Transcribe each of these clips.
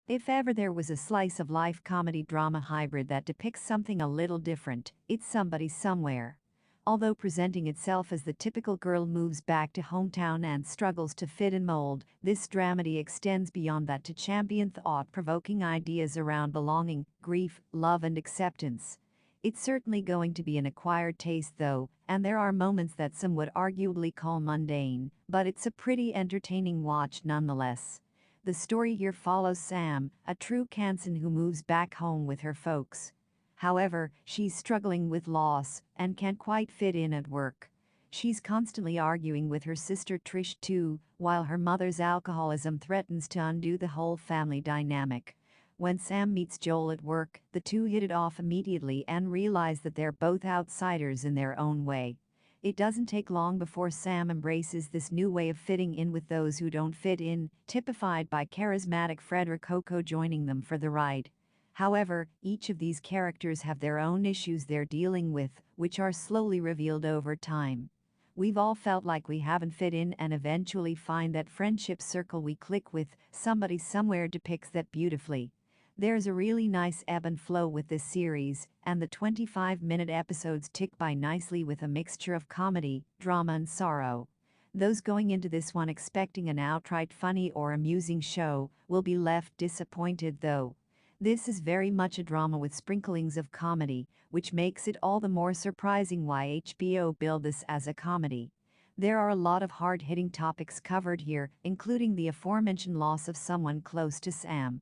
If ever there was a slice of life comedy drama hybrid that depicts something a little different, it's Somebody Somewhere. Although presenting itself as the typical girl moves back to hometown and struggles to fit in mold, this dramedy extends beyond that to champion thought-provoking ideas around belonging, grief, love and acceptance. It's certainly going to be an acquired taste though, and there are moments that some would arguably call mundane, but it's a pretty entertaining watch nonetheless. The story here follows Sam, a true Kansan who moves back home with her folks. However, she's struggling with loss and can't quite fit in at work. She's constantly arguing with her sister Trish too, while her mother's alcoholism threatens to undo the whole family dynamic. When Sam meets Joel at work, the two hit it off immediately and realize that they're both outsiders in their own way. It doesn't take long before Sam embraces this new way of fitting in with those who don't fit in, typified by charismatic Fred Rococo joining them for the ride. However, each of these characters have their own issues they're dealing with, which are slowly revealed over time. We've all felt like we haven't fit in and eventually find that friendship circle we click with. Somebody Somewhere depicts that beautifully. There's a really nice ebb and flow with this series, and the 25-minute episodes tick by nicely with a mixture of comedy, drama and sorrow. Those going into this one expecting an outright funny or amusing show will be left disappointed though. This is very much a drama with sprinklings of comedy, which makes it all the more surprising why HBO billed this as a comedy. There are a lot of hard-hitting topics covered here, including the aforementioned loss of someone close to Sam.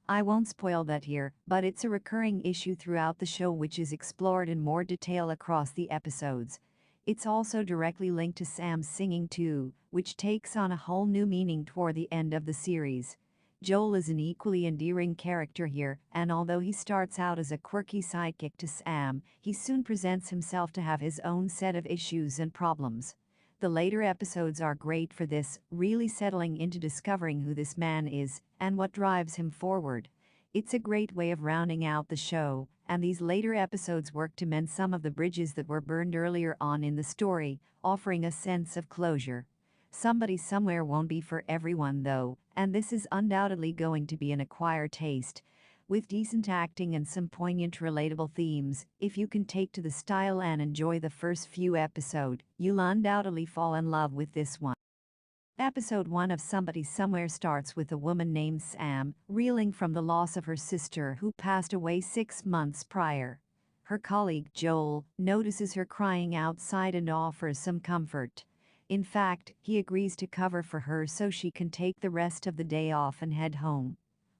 I won't spoil that here, but it's a recurring issue throughout the show which is explored in more detail across the episodes. It's also directly linked to Sam's singing too, which takes on a whole new meaning toward the end of the series. Joel is an equally endearing character here, and although he starts out as a quirky sidekick to Sam, he soon presents himself to have his own set of issues and problems. The later episodes are great for this, really settling into discovering who this man is and what drives him forward. It's a great way of rounding out the show, and these later episodes work to mend some of the bridges that were burned earlier on in the story, offering a sense of closure. Somebody Somewhere won't be for everyone though, and this is undoubtedly going to be an acquired taste. With decent acting and some poignant relatable themes, if you can take to the style and enjoy the first few episodes, you'll undoubtedly fall in love with this one. Episode 1 of Somebody Somewhere starts with a woman named Sam, reeling from the loss of her sister who passed away 6 months prior. Her colleague Joel notices her crying outside and offers some comfort. In fact, he agrees to cover for her so she can take the rest of the day off and head home.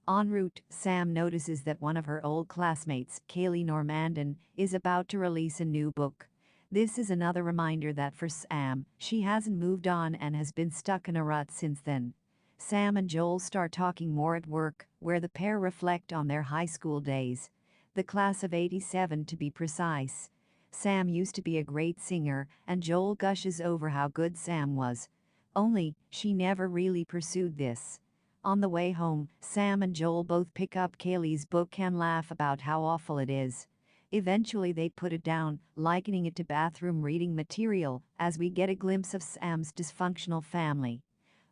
En route, Sam notices that one of her old classmates, Kaylee Normandin, is about to release a new book. This is another reminder that for Sam, she hasn't moved on and has been stuck in a rut since then. Sam and Joel start talking more at work, where the pair reflect on their high school days. The class of '87 to be precise. Sam used to be a great singer, and Joel gushes over how good Sam was. Only, she never really pursued this. On the way home, Sam and Joel both pick up Kaylee's book and laugh about how awful it is. Eventually they put it down, likening it to bathroom reading material, as we get a glimpse of Sam's dysfunctional family.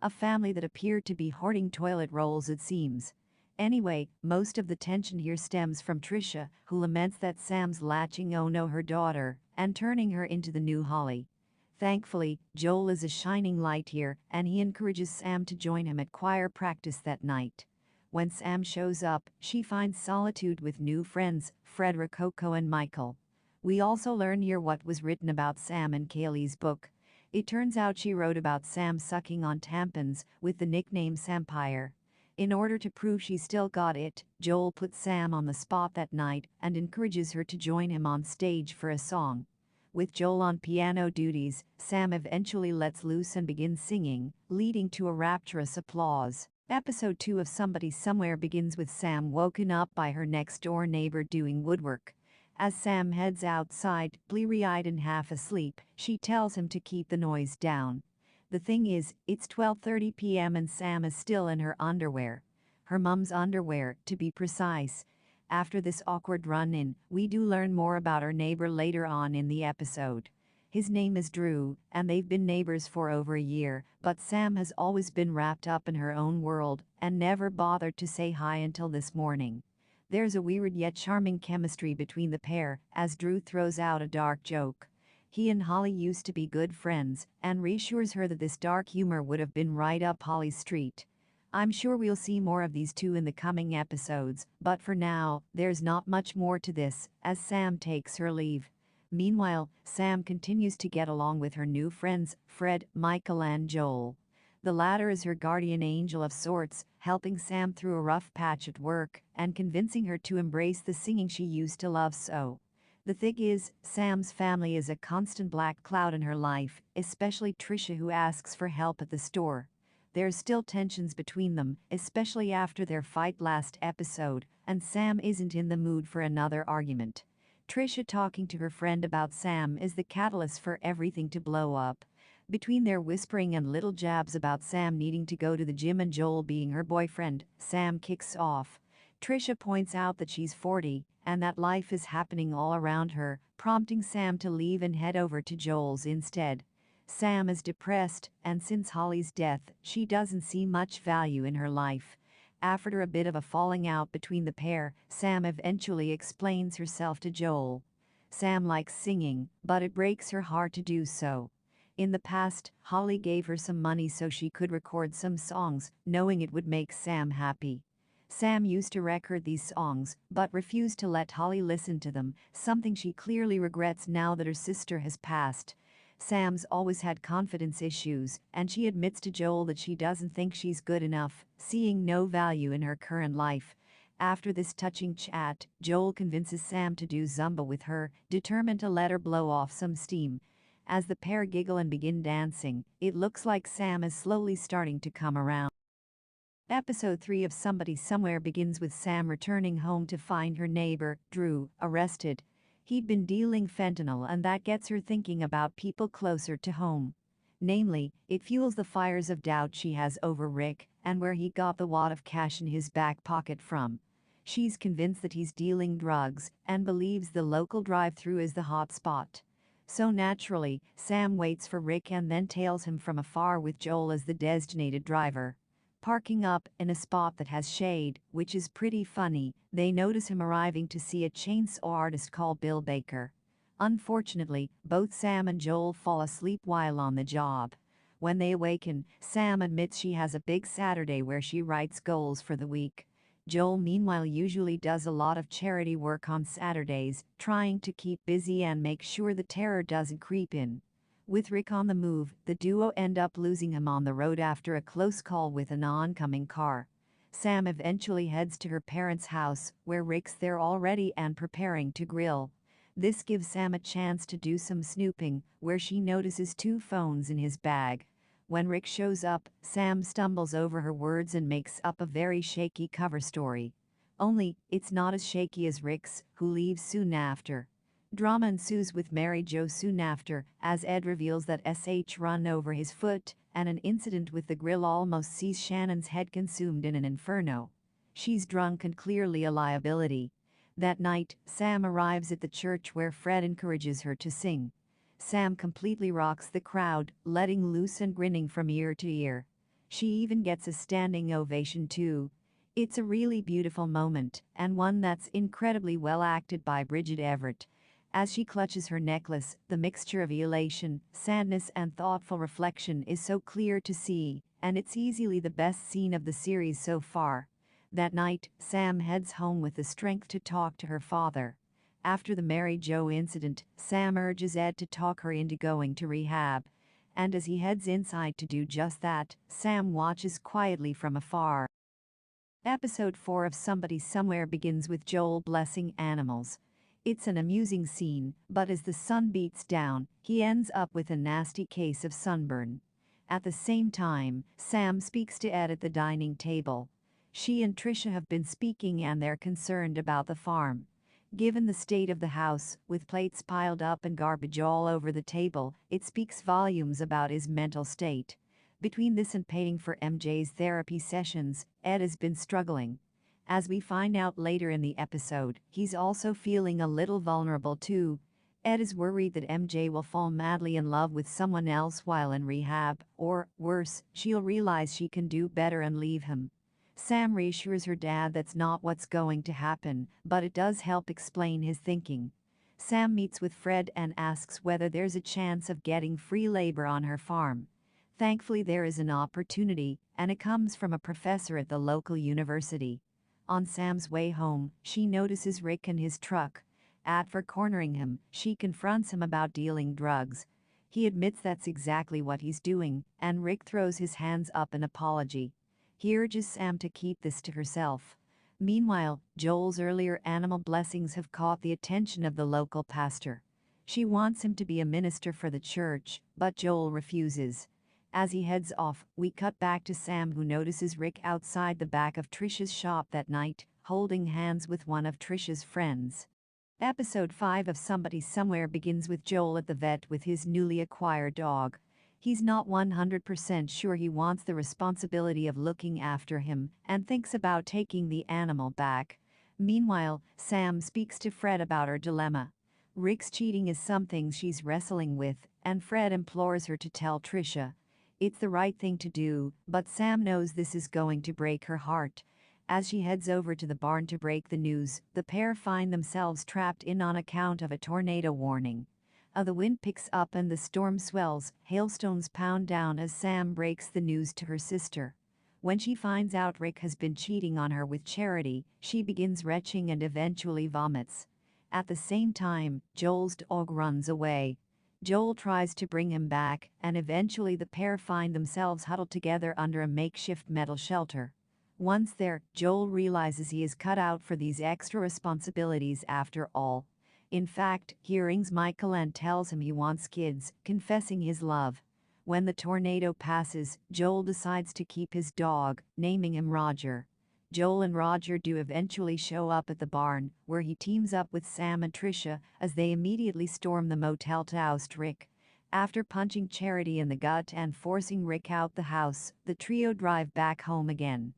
A family that appeared to be hoarding toilet rolls it seems. Anyway, most of the tension here stems from Trisha, who laments that Sam's latching on her daughter and turning her into the new Holly. Thankfully, Joel is a shining light here, and he encourages Sam to join him at choir practice that night. When Sam shows up, she finds solitude with new friends, Fred Rococo and Michael. We also learn here what was written about Sam in Kaylee's book. It turns out she wrote about Sam sucking on tampons with the nickname Sampire. In order to prove she still got it, Joel puts Sam on the spot that night and encourages her to join him on stage for a song. With Joel on piano duties, Sam eventually lets loose and begins singing, leading to a rapturous applause. Episode 2 of Somebody Somewhere begins with Sam woken up by her next-door neighbor doing woodwork. As Sam heads outside, bleary-eyed and half asleep, she tells him to keep the noise down. The thing is, it's 12:30 p.m. and Sam is still in her underwear. Her mom's underwear, to be precise. After this awkward run-in, we do learn more about our neighbor later on in the episode. His name is Drew, and they've been neighbors for over a year, but Sam has always been wrapped up in her own world and never bothered to say hi until this morning. There's a weird yet charming chemistry between the pair as Drew throws out a dark joke. He and Holly used to be good friends and reassures her that this dark humor would have been right up Holly's street. I'm sure we'll see more of these two in the coming episodes, but for now, there's not much more to this as Sam takes her leave. Meanwhile, Sam continues to get along with her new friends, Fred, Michael and Joel. The latter is her guardian angel of sorts, helping Sam through a rough patch at work and convincing her to embrace the singing she used to love so. The thing is, Sam's family is a constant black cloud in her life, especially Trisha, who asks for help at the store. There's still tensions between them, especially after their fight last episode, and Sam isn't in the mood for another argument. Trisha talking to her friend about Sam is the catalyst for everything to blow up. Between their whispering and little jabs about Sam needing to go to the gym and Joel being her boyfriend, Sam kicks off. Trisha points out that she's 40 and that life is happening all around her, prompting Sam to leave and head over to Joel's instead. Sam is depressed, and since Holly's death, she doesn't see much value in her life. After a bit of a falling out between the pair, Sam eventually explains herself to Joel. Sam likes singing, but it breaks her heart to do so. In the past, Holly gave her some money so she could record some songs, knowing it would make Sam happy. Sam used to record these songs, but refused to let Holly listen to them, something she clearly regrets now that her sister has passed. Sam's always had confidence issues, and she admits to Joel that she doesn't think she's good enough, seeing no value in her current life. After this touching chat, Joel convinces Sam to do Zumba with her, determined to let her blow off some steam. As the pair giggle and begin dancing, it looks like Sam is slowly starting to come around. Episode 3 of Somebody Somewhere begins with Sam returning home to find her neighbor, Drew, arrested. He'd been dealing fentanyl, and that gets her thinking about people closer to home. Namely, it fuels the fires of doubt she has over Rick and where he got the wad of cash in his back pocket from. She's convinced that he's dealing drugs and believes the local drive-thru is the hot spot. So naturally, Sam waits for Rick and then tails him from afar with Joel as the designated driver. Parking up in a spot that has shade, which is pretty funny, they notice him arriving to see a chainsaw artist called Bill Baker. Unfortunately, both Sam and Joel fall asleep while on the job. When they awaken, Sam admits she has a big Saturday where she writes goals for the week. Joel meanwhile usually does a lot of charity work on Saturdays, trying to keep busy and make sure the terror doesn't creep in. With Rick on the move, the duo end up losing him on the road after a close call with an oncoming car. Sam eventually heads to her parents' house, where Rick's there already and preparing to grill. This gives Sam a chance to do some snooping, where she notices 2 phones in his bag. When Rick shows up, Sam stumbles over her words and makes up a very shaky cover story. Only, it's not as shaky as Rick's, who leaves soon after. Drama ensues with Mary Jo soon after, as Ed reveals that SH run over his foot, and an incident with the grill almost sees Shannon's head consumed in an inferno. She's drunk and clearly a liability. That night, Sam arrives at the church where Fred encourages her to sing. Sam completely rocks the crowd, letting loose and grinning from ear to ear. She even gets a standing ovation too. It's a really beautiful moment, and one that's incredibly well acted by Bridget Everett. As she clutches her necklace, the mixture of elation, sadness and thoughtful reflection is so clear to see, and it's easily the best scene of the series so far. That night, Sam heads home with the strength to talk to her father. After the Mary Jo incident, Sam urges Ed to talk her into going to rehab. And as he heads inside to do just that, Sam watches quietly from afar. Episode 4 of Somebody Somewhere begins with Joel blessing animals. It's an amusing scene, but as the sun beats down, he ends up with a nasty case of sunburn. At the same time, Sam speaks to Ed at the dining table. She and Trisha have been speaking and they're concerned about the farm. Given the state of the house, with plates piled up and garbage all over the table, it speaks volumes about his mental state. Between this and paying for MJ's therapy sessions, Ed has been struggling. As we find out later in the episode, he's also feeling a little vulnerable too. Ed is worried that MJ will fall madly in love with someone else while in rehab, or, worse, she'll realize she can do better and leave him. Sam reassures her dad that's not what's going to happen, but it does help explain his thinking. Sam meets with Fred and asks whether there's a chance of getting free labor on her farm. Thankfully, there is an opportunity, and it comes from a professor at the local university. On Sam's way home, she notices Rick in his truck. For cornering him, she confronts him about dealing drugs. He admits that's exactly what he's doing, and Rick throws his hands up in apology. He urges Sam to keep this to herself. Meanwhile, Joel's earlier animal blessings have caught the attention of the local pastor. She wants him to be a minister for the church, but Joel refuses. As he heads off, we cut back to Sam, who notices Rick outside the back of Trisha's shop that night, holding hands with one of Trisha's friends. Episode 5 of Somebody Somewhere begins with Joel at the vet with his newly acquired dog. He's not 100% sure he wants the responsibility of looking after him and thinks about taking the animal back. Meanwhile, Sam speaks to Fred about her dilemma. Rick's cheating is something she's wrestling with, and Fred implores her to tell Trisha. It's the right thing to do, but Sam knows this is going to break her heart. As she heads over to the barn to break the news, the pair find themselves trapped in on account of a tornado warning. The wind picks up and the storm swells, hailstones pound down as Sam breaks the news to her sister. When she finds out Rick has been cheating on her with Charity, she begins retching and eventually vomits. At the same time, Joel's dog runs away. Joel tries to bring him back, and eventually the pair find themselves huddled together under a makeshift metal shelter. Once there, Joel realizes he is cut out for these extra responsibilities after all. In fact, he rings Michael and tells him he wants kids, confessing his love. When the tornado passes, Joel decides to keep his dog, naming him Roger. Joel and Roger do eventually show up at the barn, where he teams up with Sam and Trisha as they immediately storm the motel to oust Rick. After punching Charity in the gut and forcing Rick out the house, the trio drive back home again.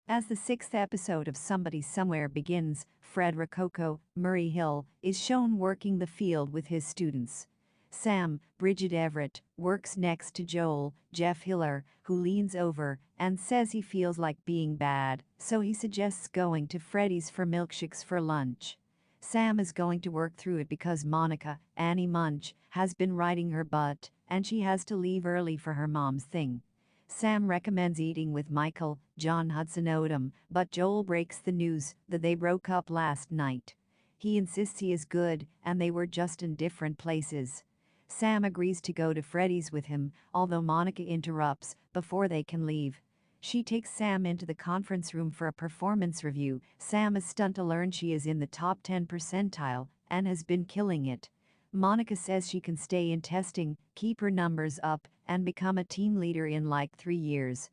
As the 6th episode of Somebody Somewhere begins, Fred Rococo, Murray Hill, is shown working the field with his students. Sam, Bridget Everett, works next to Joel, Jeff Hiller, who leans over and says he feels like being bad, so he suggests going to Freddy's for milkshakes for lunch. Sam is going to work through it because Monica, Annie Munch, has been riding her butt, and she has to leave early for her mom's thing. Sam recommends eating with Michael, John Hudson Odom, but Joel breaks the news that they broke up last night. He insists he is good, and they were just in different places. Sam agrees to go to Freddy's with him, although Monica interrupts before they can leave. She takes Sam into the conference room for a performance review. Sam is stunned to learn she is in the top 10 percentile and has been killing it. Monica says she can stay in testing, keep her numbers up, and become a team leader in like 3 years.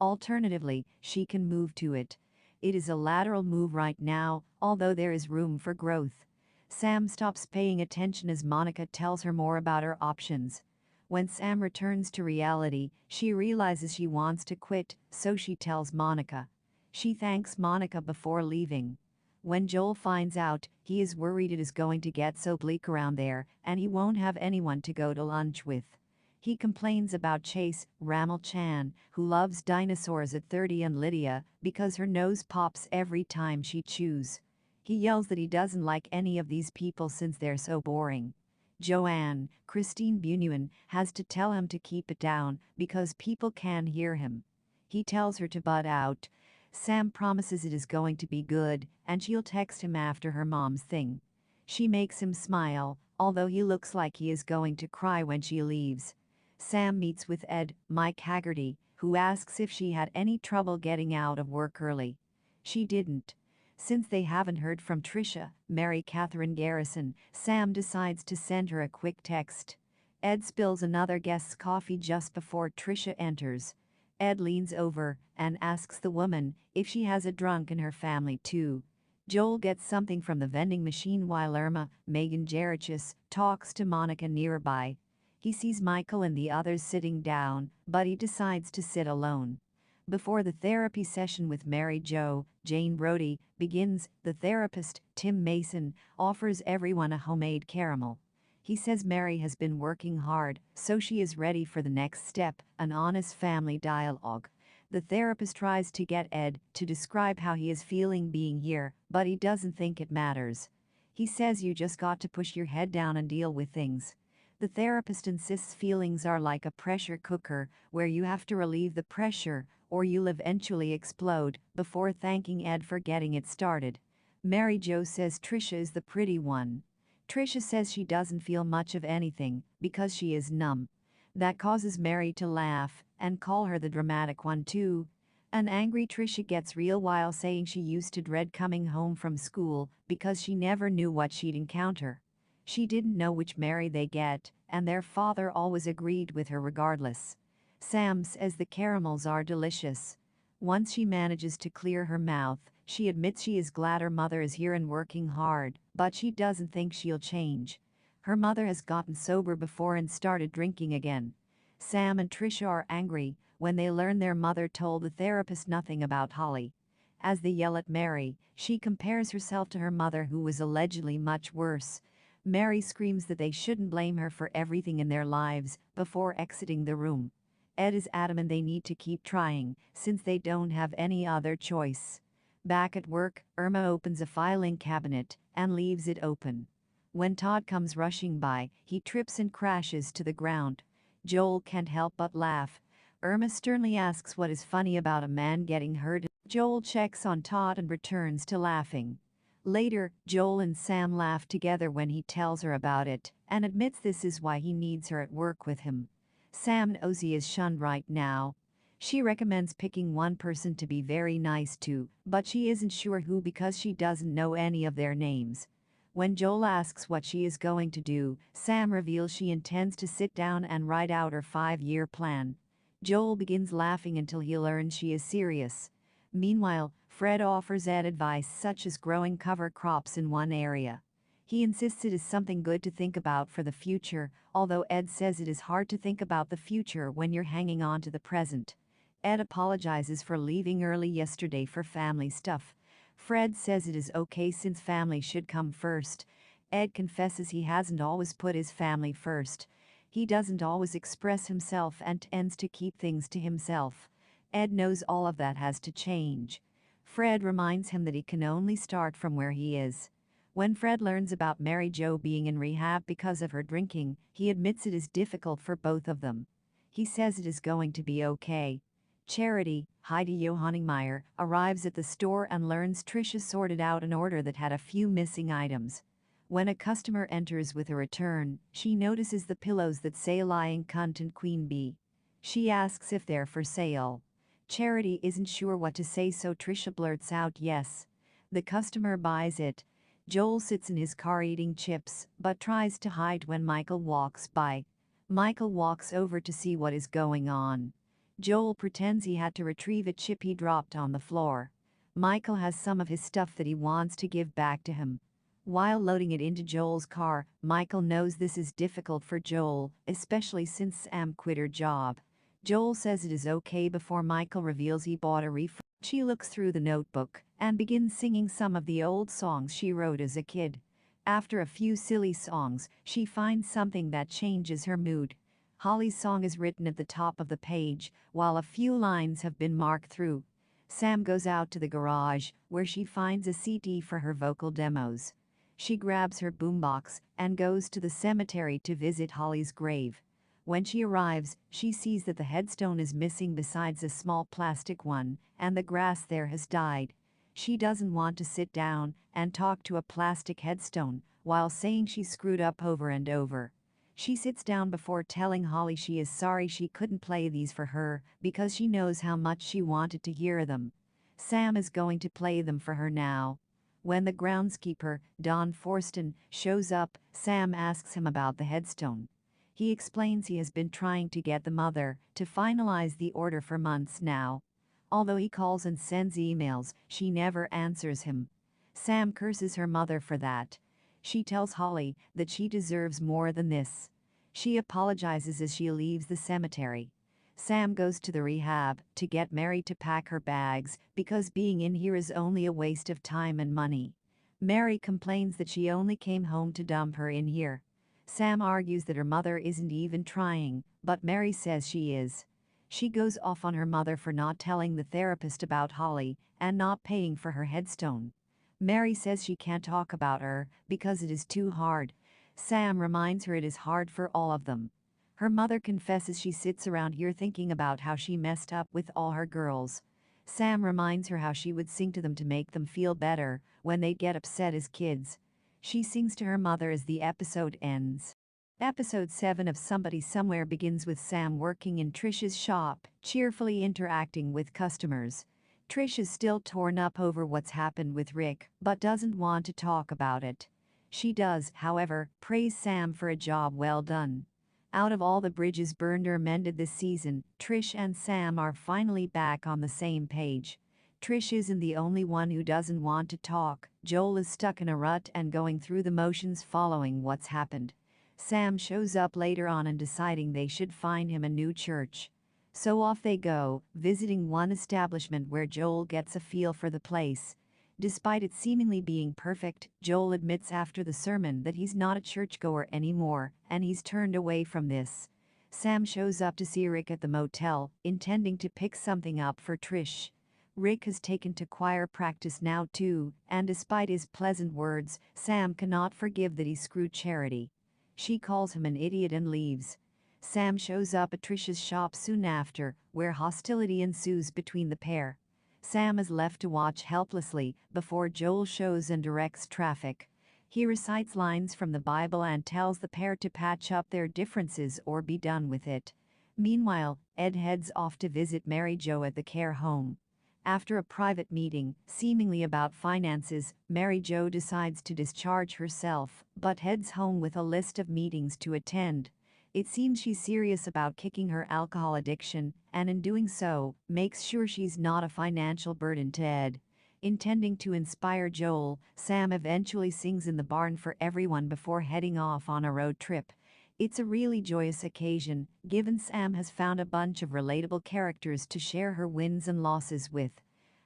Alternatively, she can move to it. It is a lateral move right now, although there is room for growth. Sam stops paying attention as Monica tells her more about her options. When Sam returns to reality, she realizes she wants to quit, so she tells Monica. She thanks Monica before leaving. When Joel finds out, he is worried it is going to get so bleak around there, and he won't have anyone to go to lunch with. He complains about Chase, Ramal Chan, who loves dinosaurs at 30, and Lydia, because her nose pops every time she chews. He yells that he doesn't like any of these people since they're so boring. Joanne, Christine Bunuan, has to tell him to keep it down because people can hear him. He tells her to butt out. Sam promises it is going to be good, and she'll text him after her mom's thing. She makes him smile, although he looks like he is going to cry when she leaves. Sam meets with Ed, Mike Haggerty, who asks if she had any trouble getting out of work early. She didn't. Since they haven't heard from Trisha, Mary Catherine Garrison, Sam decides to send her a quick text. Ed spills another guest's coffee just before Trisha enters. Ed leans over and asks the woman if she has a drunk in her family too. Joel gets something from the vending machine while Irma, Megan Jerichis, talks to Monica nearby. He sees Michael and the others sitting down, but he decides to sit alone. Before the therapy session with Mary Jo, Jane Brody, begins, the therapist, Tim Mason, offers everyone a homemade caramel. He says Mary has been working hard, so she is ready for the next step, an honest family dialogue. The therapist tries to get Ed to describe how he is feeling being here, but he doesn't think it matters. He says you just got to push your head down and deal with things. The therapist insists feelings are like a pressure cooker, where you have to relieve the pressure, or you'll eventually explode, before thanking Ed for getting it started. Mary Jo says Trisha is the pretty one. Trisha says she doesn't feel much of anything, because she is numb. That causes Mary to laugh, and call her the dramatic one too. An angry Trisha gets real while saying she used to dread coming home from school, because she never knew what she'd encounter. She didn't know which Mary they get, and their father always agreed with her regardless. Sam says the caramels are delicious. Once she manages to clear her mouth, she admits she is glad her mother is here and working hard, but she doesn't think she'll change. Her mother has gotten sober before and started drinking again. Sam and Trisha are angry when they learn their mother told the therapist nothing about Holly. As they yell at Mary, she compares herself to her mother, who was allegedly much worse. Mary screams that they shouldn't blame her for everything in their lives before exiting the room. Ed is adamant they need to keep trying, since they don't have any other choice. Back at work, Irma opens a filing cabinet and leaves it open. When Todd comes rushing by, he trips and crashes to the ground. Joel can't help but laugh. Irma sternly asks what is funny about a man getting hurt. Joel checks on Todd and returns to laughing. Later, Joel and Sam laugh together when he tells her about it and admits this is why he needs her at work with him. Sam knows he is shunned right now. She recommends picking one person to be very nice to, but she isn't sure who because she doesn't know any of their names. When Joel asks what she is going to do, Sam reveals she intends to sit down and write out her 5-year plan. Joel begins laughing until he learns she is serious. Meanwhile, Fred offers Ed advice such as growing cover crops in one area. He insists it is something good to think about for the future, although Ed says it is hard to think about the future when you're hanging on to the present. Ed apologizes for leaving early yesterday for family stuff. Fred says it is okay since family should come first. Ed confesses he hasn't always put his family first. He doesn't always express himself and tends to keep things to himself. Ed knows all of that has to change. Fred reminds him that he can only start from where he is. When Fred learns about Mary Jo being in rehab because of her drinking, he admits it is difficult for both of them. He says it is going to be okay. Charity, Heidi Johanningmeyer, arrives at the store and learns Trisha sorted out an order that had a few missing items. When a customer enters with a return, she notices the pillows that say lying cunt and queen bee. She asks if they're for sale. Charity isn't sure what to say, so Trisha blurts out yes. The customer buys it. Joel sits in his car eating chips, but tries to hide when Michael walks by. Michael walks over to see what is going on. Joel pretends he had to retrieve a chip he dropped on the floor. Michael has some of his stuff that he wants to give back to him. While loading it into Joel's car, Michael knows this is difficult for Joel, especially since Sam quit her job. Joel says it is okay before Michael reveals he bought a refund. She looks through the notebook and begins singing some of the old songs she wrote as a kid. After a few silly songs, she finds something that changes her mood. Holly's song is written at the top of the page, while a few lines have been marked through. Sam goes out to the garage, where she finds a CD for her vocal demos. She grabs her boombox and goes to the cemetery to visit Holly's grave. When she arrives, she sees that the headstone is missing besides a small plastic one, and the grass there has died. She doesn't want to sit down and talk to a plastic headstone while saying she screwed up over and over. She sits down before telling Holly she is sorry she couldn't play these for her because she knows how much she wanted to hear them. Sam is going to play them for her now. When the groundskeeper, Don Forston, shows up, Sam asks him about the headstone. He explains he has been trying to get the mother to finalize the order for months now. Although he calls and sends emails, she never answers him. Sam curses her mother for that. She tells Holly that she deserves more than this. She apologizes as she leaves the cemetery. Sam goes to the rehab to get Mary to pack her bags because being in here is only a waste of time and money. Mary complains that she only came home to dump her in here. Sam argues that her mother isn't even trying, but Mary says she is. She goes off on her mother for not telling the therapist about Holly and not paying for her headstone. Mary says she can't talk about her because it is too hard. Sam reminds her it is hard for all of them. Her mother confesses she sits around here thinking about how she messed up with all her girls. Sam reminds her how she would sing to them to make them feel better when they get upset as kids. She sings to her mother as the episode ends. Episode 7 of Somebody Somewhere begins with Sam working in Trish's shop, cheerfully interacting with customers. Trish is still torn up over what's happened with Rick, but doesn't want to talk about it. She does, however, praise Sam for a job well done. Out of all the bridges burned or mended this season, Trish and Sam are finally back on the same page. Trish isn't the only one who doesn't want to talk. Joel is stuck in a rut and going through the motions following what's happened. Sam shows up later on and deciding they should find him a new church. So off they go, visiting one establishment where Joel gets a feel for the place. Despite it seemingly being perfect, Joel admits after the sermon that he's not a churchgoer anymore, and he's turned away from this. Sam shows up to see Rick at the motel, intending to pick something up for Trish. Rick has taken to choir practice now too, and despite his pleasant words, Sam cannot forgive that he screwed Charity. She calls him an idiot and leaves. Sam shows up at Trish's shop soon after, where hostility ensues between the pair. Sam is left to watch helplessly before Joel shows and directs traffic. He recites lines from the Bible and tells the pair to patch up their differences or be done with it. Meanwhile, Ed heads off to visit Mary Jo at the care home. After a private meeting, seemingly about finances, Mary Jo decides to discharge herself, but heads home with a list of meetings to attend. It seems she's serious about kicking her alcohol addiction, and in doing so, makes sure she's not a financial burden to Ed. Intending to inspire Joel, Sam eventually sings in the barn for everyone before heading off on a road trip. It's a really joyous occasion, given Sam has found a bunch of relatable characters to share her wins and losses with.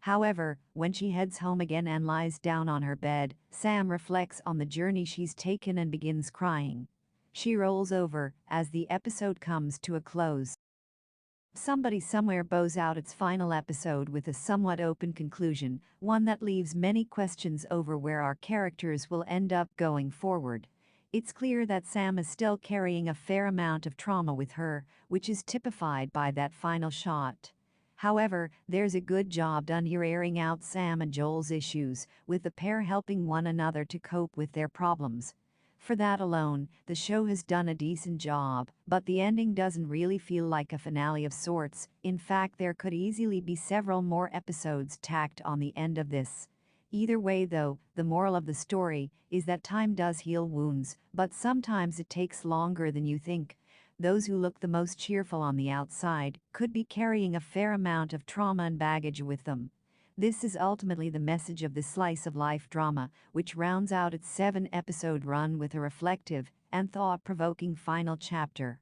However, when she heads home again and lies down on her bed, Sam reflects on the journey she's taken and begins crying. She rolls over as the episode comes to a close. Somebody Somewhere bows out its final episode with a somewhat open conclusion, one that leaves many questions over where our characters will end up going forward. It's clear that Sam is still carrying a fair amount of trauma with her, which is typified by that final shot. However, there's a good job done here airing out Sam and Joel's issues, with the pair helping one another to cope with their problems. For that alone, the show has done a decent job, but the ending doesn't really feel like a finale of sorts. In fact, there could easily be several more episodes tacked on the end of this. Either way though, the moral of the story is that time does heal wounds, but sometimes it takes longer than you think. Those who look the most cheerful on the outside could be carrying a fair amount of trauma and baggage with them. This is ultimately the message of this slice of life drama, which rounds out its 7-episode run with a reflective and thought-provoking final chapter.